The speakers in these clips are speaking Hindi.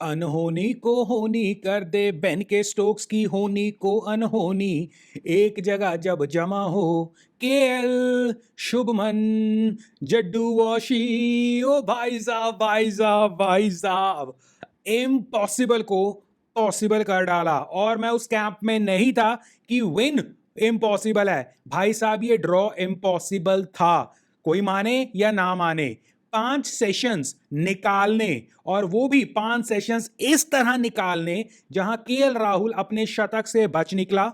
अनहोनी को होनी कर दे बेन के स्टोक्स की होनी को अनहोनी एक जगह जब जमा हो केएल शुभमन जड्डू वॉशी ओ भाई साहब भाई साहब भाई साहब इम्पॉसिबल को पॉसिबल कर डाला। और मैं उस कैंप में नहीं था कि विन इम्पॉसिबल है भाई साहब, ये ड्रॉ इम्पॉसिबल था, कोई माने या ना माने। 5 सेशंस निकालने, और वो भी 5 सेशंस इस तरह निकालने जहां केएल राहुल अपने शतक से बच निकला,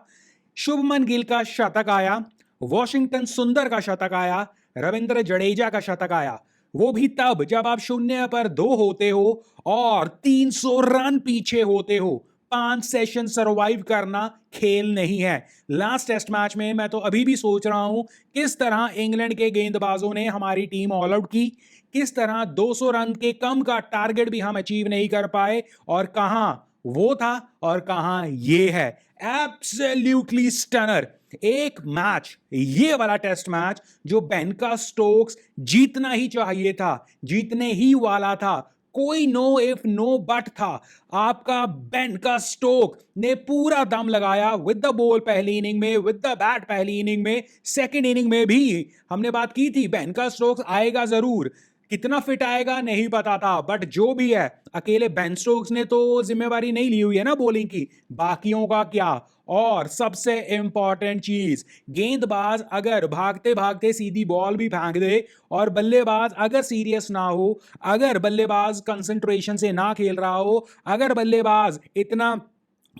शुभमन गिल का शतक आया, वॉशिंगटन सुंदर का शतक आया, रविंद्र जडेजा का शतक आया, वो भी तब जब आप 0 पर 2 होते हो और 300 रन पीछे होते हो। 5 सेशन सरवाइव करना खेल नहीं है। लास्ट टेस्ट मैच में मैं तो अभी भी सोच रहा हूं किस तरह इंग्लैंड के गेंदबाजों ने हमारी टीम ऑल आउट की, किस तरह 200 रन के कम का टारगेट भी हम अचीव नहीं कर पाए, और कहां वो था और कहां ये है। एब्सोल्युटली स्टनर एक मैच, ये वाला टेस्ट मैच जो बेन का स्टोक्स जीतना ही चाहिए था, जीतने ही वाला था, कोई नो इफ नो बट था। आपका बेन का स्टोक ने पूरा दम लगाया विद द बॉल पहली इनिंग में, विद द बैट पहली इनिंग में, सेकंड इनिंग में भी हमने बात की थी बेन का स्टोक्स आएगा जरूर, कितना फिट आएगा नहीं पता था, बट जो भी है अकेले बेन स्टोक्स ने तो जिम्मेवारी नहीं ली हुई है ना बॉलिंग की, बाकियों का क्या। और सबसे इंपॉर्टेंट चीज, गेंदबाज अगर भागते भागते सीधी बॉल भी फेंक दे और बल्लेबाज अगर सीरियस ना हो, अगर बल्लेबाज कंसंट्रेशन से ना खेल रहा हो, अगर बल्लेबाज इतना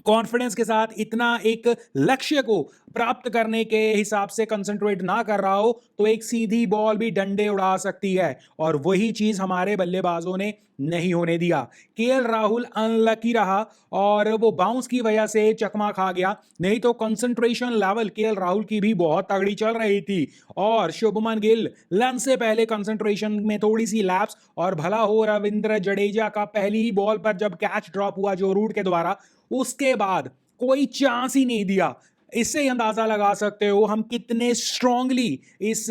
कॉन्फिडेंस के साथ इतना एक लक्ष्य को प्राप्त करने के हिसाब से कंसंट्रेट ना कर रहा हो, तो एक सीधी बॉल भी डंडे उड़ा सकती है, और वही चीज हमारे बल्लेबाजों ने नहीं होने दिया। केएल राहुल अनलकी रहा और वो बाउंस की वजह से चकमा खा गया, नहीं तो कंसंट्रेशन लेवल केएल राहुल की भी बहुत तगड़ी चल रही थी। और शुभमन गिल लंच से पहले कंसंट्रेशन में थोड़ी सी लैप्स, और भला हो रविंद्र जडेजा का पहली ही बॉल पर जब कैच ड्रॉप हुआ जो रूट के द्वारा, उसके बाद कोई चांस ही नहीं दिया। इससे ही अंदाजा लगा सकते हो हम कितने स्ट्रांगली इस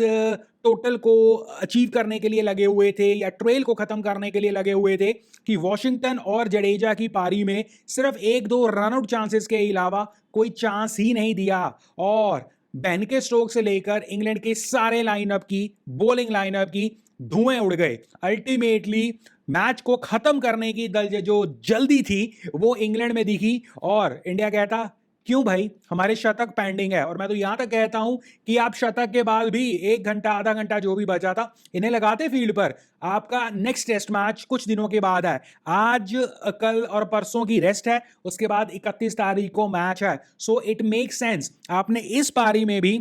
टोटल को अचीव करने के लिए लगे हुए थे, या ट्रेल को खत्म करने के लिए लगे हुए थे, कि वॉशिंगटन और जडेजा की पारी में सिर्फ 1-2 रनआउट चांसेस के अलावा कोई चांस ही नहीं दिया। और बेन के स्ट्रोक से लेकर इंग्लैंड के सारे लाइनअप की, बॉलिंग लाइनअप की धुएं उड़ गए। अल्टीमेटली मैच को खत्म करने की जो जल्दी थी वो इंग्लैंड में दिखी, और इंडिया कहता क्यों भाई हमारे शतक पेंडिंग है। और मैं तो यहां तक कहता हूं कि आप शतक के बाद भी 1 घंटा आधा घंटा जो भी बचा था इन्हें लगाते फील्ड पर। आपका नेक्स्ट टेस्ट मैच कुछ दिनों के बाद है, आज कल और परसों की रेस्ट है, उसके बाद 31 तारीख को मैच है। सो इट मेक सेंस आपने इस पारी में भी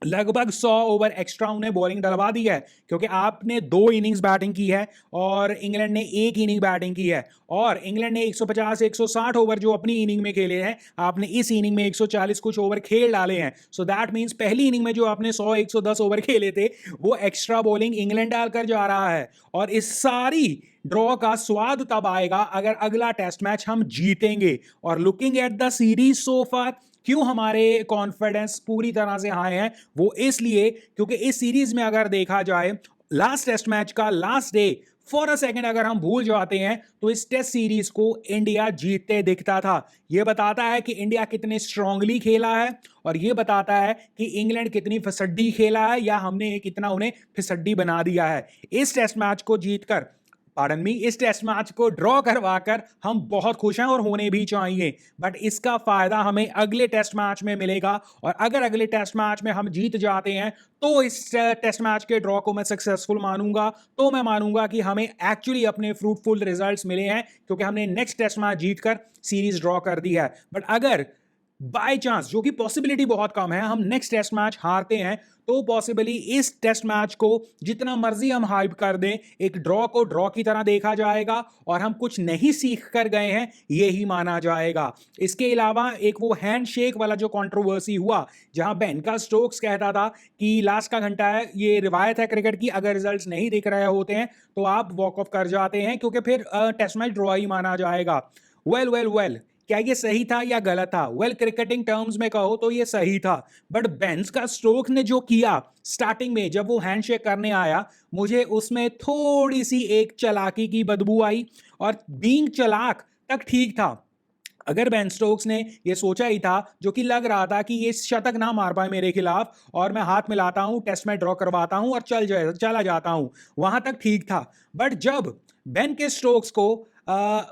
लगभग 100 ओवर एक्स्ट्रा उन्हें बॉलिंग डलवा दी है, क्योंकि आपने 2 इनिंग्स बैटिंग की है और इंग्लैंड ने 1 इनिंग बैटिंग की है। और इंग्लैंड ने 150 160 ओवर जो अपनी इनिंग में खेले हैं, आपने इस इनिंग में 140 कुछ ओवर खेल डाले हैं। सो दैट मींस पहली इनिंग में जो आपने 100 110 ओवर खेले थे वो एक्स्ट्रा बॉलिंग इंग्लैंड डालकर जा रहा है। और इस सारी ड्रॉ का स्वाद तब आएगा अगर अगला टेस्ट मैच हम जीतेंगे। और looking at the series so far, क्यों हमारे कॉन्फिडेंस पूरी तरह से हाई है, वो इसलिए क्योंकि इस सीरीज में अगर देखा जाए लास्ट टेस्ट मैच का last day for a second अगर हम भूल जाते हैं तो इस टेस्ट सीरीज को इंडिया जीतते दिखता था। यह बताता है कि इंडिया कितने स्ट्रांगली खेला है, और यह बताता है कि इंग्लैंड कितनी फिसड्डी खेला है, या हमने कितना उन्हें फिसड्डी बना दिया है। इस टेस्ट मैच को जीतकर, पार्डन मी, इस टेस्ट मैच को ड्रॉ करवाकर हम बहुत खुश हैं और होने भी चाहिए, बट इसका फायदा हमें अगले टेस्ट मैच में मिलेगा। और अगर अगले टेस्ट मैच में हम जीत जाते हैं तो इस टेस्ट मैच के ड्रॉ को मैं सक्सेसफुल मानूंगा, तो मैं मानूंगा कि हमें एक्चुअली अपने फ्रूटफुल रिजल्ट्स मिले हैं, क्योंकि हमने नेक्स्ट टेस्ट मैच जीतकर सीरीज ड्रॉ कर दी है। बट अगर बाय चांस, जो कि पॉसिबिलिटी बहुत कम है, हम नेक्स्ट टेस्ट मैच हारते हैं, तो पॉसिबली इस टेस्ट मैच को जितना मर्जी हम हाइप कर दें, एक ड्रॉ को ड्रॉ की तरह देखा जाएगा और हम कुछ नहीं सीख कर गए हैं यही माना जाएगा। इसके अलावा एक वो हैंडशेक वाला जो कंट्रोवर्सी हुआ, जहां बेन का स्टोक्स कहता था कि लास्ट का घंटा है, ये रिवायत है क्रिकेट की, अगर रिजल्ट्स नहीं दिख रहे होते हैं तो आप वॉक ऑफ कर जाते हैं, क्योंकि फिर टेस्ट मैच ड्रॉ ही माना जाएगा। वेल वेल वेल, क्या ये सही था या गलत था? वेल, क्रिकेटिंग टर्म्स में कहो तो ये सही था, बट बेंस का स्ट्रोक ने जो किया स्टार्टिंग में जब वो हैंडशेक करने आया, मुझे उसमें थोड़ी सी एक चालाकी की बदबू आई। और बीइंग चालाक तक ठीक था, अगर बेन स्टोक्स ने ये सोचा ही था, जो कि लग रहा था कि ये शतक ना मार पाए मेरे खिलाफ और मैं हाथ मिलाता हूं, टेस्ट में ड्रॉ करवाता हूं और चला जाता हूं, वहां तक ठीक था। बट जब बेन के स्टोक्स को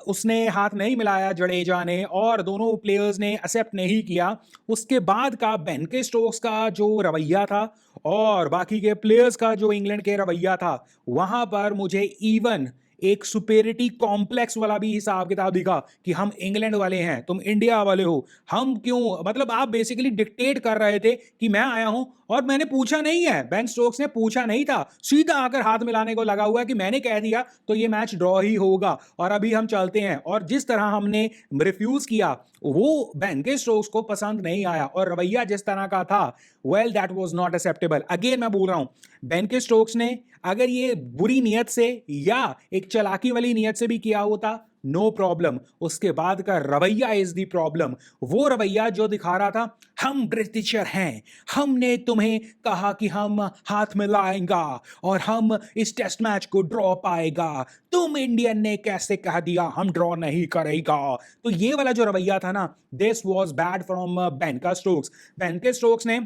उसने हाथ नहीं मिलाया जडेजा ने और दोनों प्लेयर्स ने एक्सेप्ट नहीं किया, उसके बाद का बेन के स्टोक्स का जो रवैया था और बाकी के प्लेयर्स का जो इंग्लैंड के रवैया था, वहां पर मुझे इवन एक सुपेरिटी कॉम्प्लेक्स वाला भी हिसाब किताब दिखा कि हम इंग्लैंड वाले हैं, तुम इंडिया वाले हो, हम क्यों, मतलब आप बेसिकली डिक्टेट कर रहे थे कि मैं आया हूं और मैंने पूछा नहीं है, बेन स्टोक्स ने पूछा नहीं था, सीधा आकर हाथ मिलाने को लगा हुआ है कि मैंने कह दिया तो ये मैच ड्रॉ ही होगा और अभी हम चलते हैं। और जिस तरह हमने रिफ्यूज किया वो बेन के स्टोक्स को पसंद नहीं आया और रवैया जिस तरह का था, well that was not acceptable. Again मैं बोल रहा हूं, बेन के स्टोक्स ने अगर ये बुरी नीयत से या एक चालाकी वाली नीयत से भी किया होता, नो प्रॉब्लम, उसके बाद का रवैया इज द प्रॉब्लम। वो रवैया जो दिखा रहा था, हम ब्रिटिशर हैं, हमने तुम्हें कहा कि हम हाथ मिलाएंगा और हम इस टेस्ट मैच को ड्रॉ पाएगा, तुम इंडियन ने कैसे कह दिया हम ड्रॉ नहीं करेगा। तो ये वाला जो रवैया था ना, this was bad from Ben का स्टोक्स। बेन के स्टोक्स ने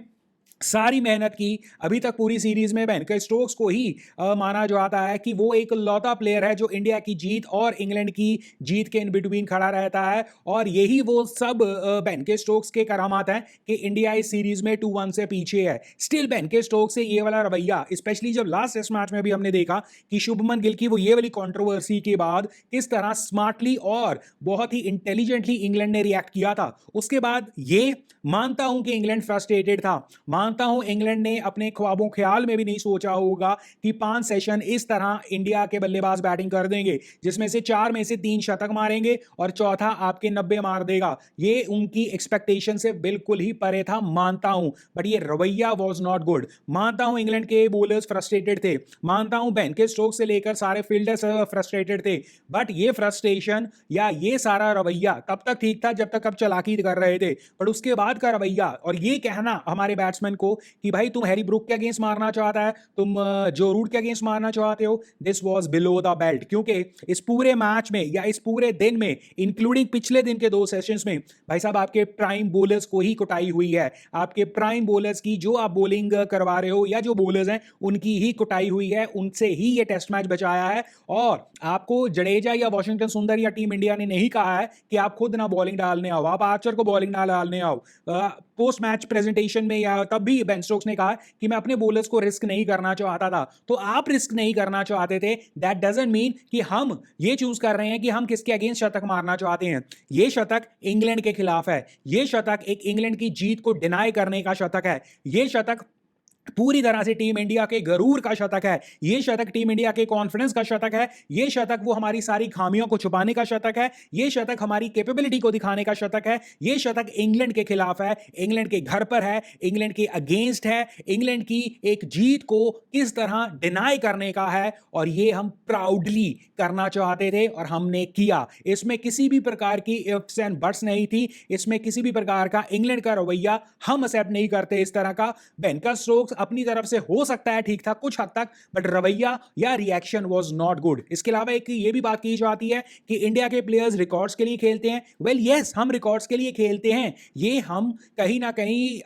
सारी मेहनत की, अभी तक पूरी सीरीज में बेन के स्टोक्स को ही माना जाता है कि वो एक लौता प्लेयर है जो इंडिया की जीत और इंग्लैंड की जीत के इन बिटवीन खड़ा रहता है। और यही वो सब बेन के स्टोक्स के करामात हैं कि इंडिया इस सीरीज में 2-1 से पीछे है। स्टिल बेन के स्टोक्स से ये वाला रवैया, स्पेशली जब लास्ट टेस्ट मैच में भी हमने देखा कि शुभमन गिल की वो ये वाली कंट्रोवर्सी के बाद किस तरह स्मार्टली और बहुत ही इंटेलिजेंटली इंग्लैंड ने रिएक्ट किया था, उसके बाद ये मानता हूं कि इंग्लैंड फ्रस्ट्रेटेड था, मानता हूं इंग्लैंड ने अपने ख्वाबों ख्याल में भी नहीं सोचा होगा कि 5 सेशन इस तरह इंडिया के बल्लेबाज बैटिंग कर देंगे जिसमें से 4 में से 3 शतक मारेंगे और चौथा आपके 90 मार देगा। ये उनकी एक्सपेक्टेशन से बिल्कुल ही परे था, मानता हूं, बट ये रवैया वाज नॉट गुड। मानता हूं इंग्लैंड के बॉलर्स फ्रस्ट्रेटेड थे, मानता हूं बेन के स्टोक्स से लेकर सारे फील्डर्स फ्रस्ट्रेटेड थे, बट ये फ्रस्ट्रेशन या ये सारा रवैया तब तक ठीक था जब तक आप चालाकी कर रहे थे, बट उसके बाद का रवैया और ये कहना हमारे बैट्समैन को कि भाई तुम हैरी ब्रूक के अगेंस्ट मारना चाहता है, तुम जो रूट के अगेंस्ट मारना चाहते हो, this was below the belt. क्योंकि इस पूरे मैच में या इस पूरे दिन में, इंक्लूडिंग पिछले दिन के 2 सेशंस में, भाई साहब आपके प्राइम बॉलर्स को ही कुटाई हुई है, आपके प्राइम बॉलर्स की जो आप बॉलिंग करवा रहे हो या जो बॉलर्स हैं उनकी ही कुटाई हुई है, उनसे ही ये टेस्ट मैच बचाया है। और आपको जडेजा या वॉशिंगटन सुंदर या टीम इंडिया ने नहीं कहा है कि आप खुद ना बॉलिंग डालने आओ, आप आर्चर को बॉलिंग ना डालने आओ। पोस्ट मैच प्रेजेंटेशन में या तब भी बेन स्टोक्स ने कहा कि मैं अपने बॉलर्स को रिस्क नहीं करना चाहता था, तो आप रिस्क नहीं करना चाहते थे, दैट डजंट मीन कि हम ये चूज कर रहे हैं कि हम किसके अगेंस्ट शतक मारना चाहते हैं। ये शतक इंग्लैंड के खिलाफ है, ये शतक एक इंग्लैंड की जीत को डिनाई करने का शतक है, ये शतक पूरी तरह से टीम इंडिया के गरूर का शतक है, ये शतक टीम इंडिया के कॉन्फिडेंस का शतक है, ये शतक वो हमारी सारी खामियों को छुपाने का शतक है, ये शतक हमारी कैपेबिलिटी को दिखाने का शतक है, ये शतक इंग्लैंड के खिलाफ है, इंग्लैंड के घर पर है, इंग्लैंड के अगेंस्ट है, इंग्लैंड की एक जीत को किस तरह डिनाई करने का है, और ये हम प्राउडली करना चाहते थे और हमने किया। इसमें किसी भी प्रकार की इफ्स एंड बट्स नहीं थी, इसमें किसी भी प्रकार का इंग्लैंड का रवैया हम एक्सेप्ट नहीं करते इस तरह का। बेन का स्ट्रोक्स अपनी तरफ से हो सकता है ठीक था कुछ हद तक, बट रवैया या रिएक्शन वाज नॉट गुड। इसके अलावा एक ये भी बात की जाती है कि इंडिया के प्लेयर्स रिकॉर्ड्स के लिए खेलते हैं। वेल यस, हम रिकॉर्ड्स के लिए खेलते हैं, ये हम कहीं ना कहीं,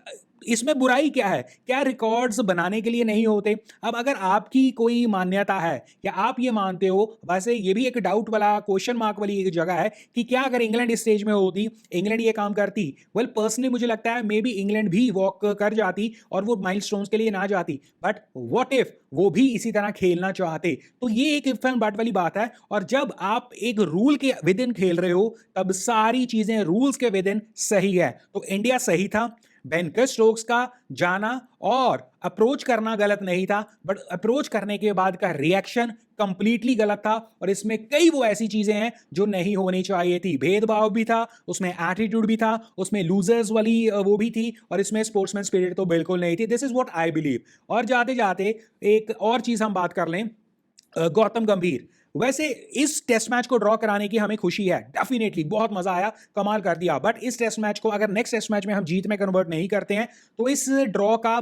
इसमें बुराई क्या है, क्या रिकॉर्ड्स बनाने के लिए नहीं होते? अब अगर आपकी कोई मान्यता है या आप ये मानते हो, वैसे ये भी एक डाउट वाला क्वेश्चन मार्क वाली एक जगह है कि क्या अगर इंग्लैंड इस स्टेज में होती, इंग्लैंड ये काम करती? वेल पर्सनली मुझे लगता है मे बी इंग्लैंड भी वॉक कर जाती और वो माइलस्टोन्स के लिए ना जाती, बट व्हाट इफ वो भी इसी तरह खेलना चाहते? तो ये एक इफ एंड बट वाली बात है। और जब आप एक रूल के विद इन खेल रहे हो तब सारी चीजें रूल्स के विद इन सही है। तो इंडिया सही था, बेन स्टोक्स का जाना और अप्रोच करना गलत नहीं था, बट अप्रोच करने के बाद का रिएक्शन कंप्लीटली गलत था। और इसमें कई वो ऐसी चीजें हैं जो नहीं होनी चाहिए थी, भेदभाव भी था उसमें, एटीट्यूड भी था उसमें, लूजर्स वाली वो भी थी, और इसमें स्पोर्ट्समैन स्पिरिट तो बिल्कुल नहीं थी। This is what I believe. और जाते जाते एक और चीज हम बात कर लें, गौतम गंभीर। वैसे इस टेस्ट मैच को ड्रॉ कराने की हमें खुशी है, डेफिनेटली बहुत मजा आया, कमाल कर दिया। बट इस टेस्ट मैच को अगर नेक्स्ट टेस्ट मैच में हम जीत में कन्वर्ट नहीं करते हैं तो इस ड्रॉ का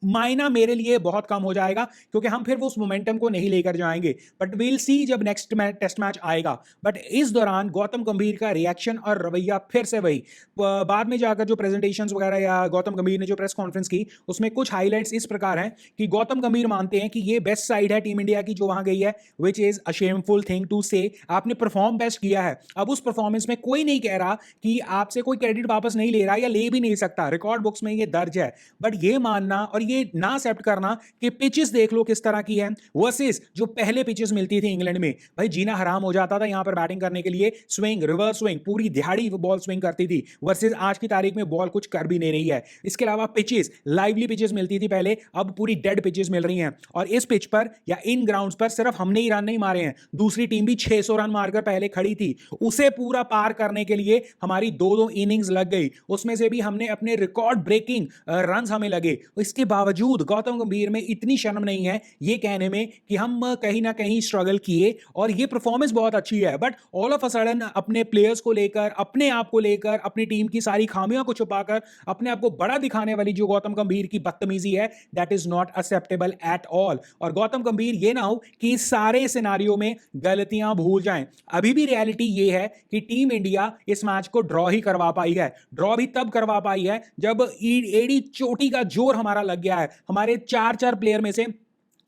मायना मेरे लिए बहुत कम हो जाएगा, क्योंकि हम फिर वो उस मोमेंटम को नहीं लेकर जाएंगे। बट वील सी जब नेक्स्ट टेस्ट मैच आएगा। बट इस दौरान गौतम गंभीर का रिएक्शन और रवैया फिर से वही, बाद में जाकर जो प्रेजेंटेशंस वगैरह या गौतम गंभीर ने जो प्रेस कॉन्फ्रेंस की उसमें कुछ हाईलाइट्स इस प्रकार हैं कि गौतम गंभीर मानते हैं कि ये बेस्ट साइड है टीम इंडिया की जो वहां गई है, which is a shameful thing to say. आपने परफॉर्म बेस्ट किया है, अब उस परफॉर्मेंस में कोई नहीं कह रहा कि आपसे कोई क्रेडिट वापस नहीं ले रहा या ले भी नहीं सकता, रिकॉर्ड बुक्स में ये दर्ज है। बट ये मानना और ये ना एक्सेप्ट करना कि पिचेस देख लो किस तरह की है, वर्सेस जो पहले पिचेस मिलती थी इंग्लैंड में, भाई जीना हराम हो जाता था यहां पर बैटिंग करने के लिए। स्विंग, रिवर्स स्विंग, पूरी दिहाड़ी बॉल स्विंग करती थी, वर्सेस आज की तारीख में बॉल कुछ कर भी नहीं रही है। इसके अलावा पिचेस, लाइवली पिचेस मिलती थी पहले, अब पूरी डेड पिचेस मिल रही हैं। और इस पिच पर या इन ग्राउंड्स पर सिर्फ हमने ही रन नहीं मारे हैं, दूसरी टीम भी 600 रन मारकर पहले खड़ी थी। उसे पूरा पार करने के लिए हमारी दो दो इनिंग्स लग गई, उसमें से भी हमने अपने रिकॉर्ड ब्रेकिंग रन हमें लगे। इसके बावजूद गौतम गंभीर में इतनी शर्म नहीं है ये कहने में कि हम कहीं ना कहीं स्ट्रगल किए और ये परफॉर्मेंस बहुत अच्छी है। But all of a sudden अपने प्लेयर्स को लेकर, अपने आप को लेकर, अपनी टीम की सारी खामियों को छुपाकर अपने आप को बड़ा दिखाने वाली जो गौतम गंभीर की बदतमीजी है, that is not acceptable at all. और गौतम गंभीर ये ना हो कि सारे सिनारियों में गलतियां भूल जाएं। अभी भी रियलिटी ये है कि टीम इंडिया इस मैच को ड्रॉ ही करवा पाई है। ड्रॉ भी तब करवा पाई है जब एड़ी चोटी का जोर हमारा लग गया है। हमारे चार चार प्लेयर में से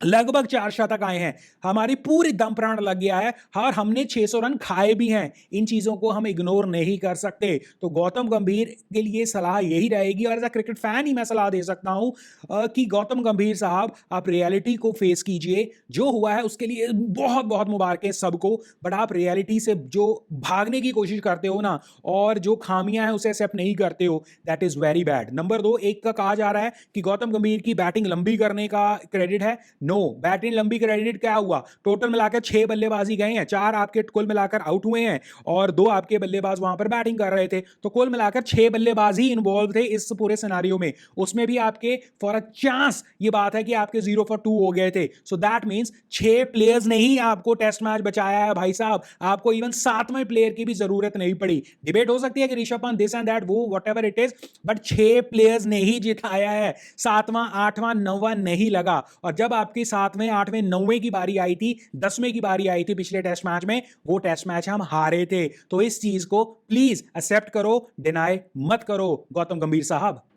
लगभग 4 शतक आए हैं, हमारी पूरी दम प्राण लग गया है और हमने 600 रन खाए भी हैं। इन चीजों को हम इग्नोर नहीं कर सकते। तो गौतम गंभीर के लिए सलाह यही रहेगी, और एज अ क्रिकेट फैन ही मैं सलाह दे सकता हूं कि गौतम गंभीर साहब आप रियलिटी को फेस कीजिए। जो हुआ है उसके लिए बहुत बहुत मुबारकें सबको, बट आप रियलिटी से जो भागने की कोशिश करते हो ना, और जो खामियां हैं उसे एक्सेप्ट नहीं करते हो, that is very bad. Number 2, एक का कहा जा रहा है कि गौतम गंभीर की बैटिंग लंबी करने का क्रेडिट है। नो, बैटिंग लंबी क्रेडिट क्या हुआ, टोटल मिलाकर 6 बल्लेबाजी गए हैं, 4 आपके कुल मिलाकर आउट हुए हैं और 2 आपके बल्लेबाज वहां पर बैटिंग कर रहे थे। तो कुल मिलाकर 6 बल्लेबाज ही इन्वॉल्व थे इस पूरे सिनारियो में। उसमें भी आपके फॉर अ चांस ये बात है कि आपके 0 for 2 हो गए थे। सो दैट मींस 6 प्लेयर्स ने ही आपको टेस्ट मैच बचाया है भाई साहब। आपको इवन 7वें प्लेयर की भी जरूरत नहीं पड़ी। डिबेट हो सकती है कि Rishabh Pant this and that, वो whatever it is, but 6 players ने ही जिताया है। 7वां 8वां 9वां नहीं लगा। और जब आपकी 7वें 8वें 9वें की बारी आई थी, 10वें की बारी आई थी पिछले टेस्ट मैच में, वो टेस्ट मैच हम हारे थे। तो इस चीज को प्लीज एक्सेप्ट करो, डिनाई मत करो गौतम गंभीर साहब।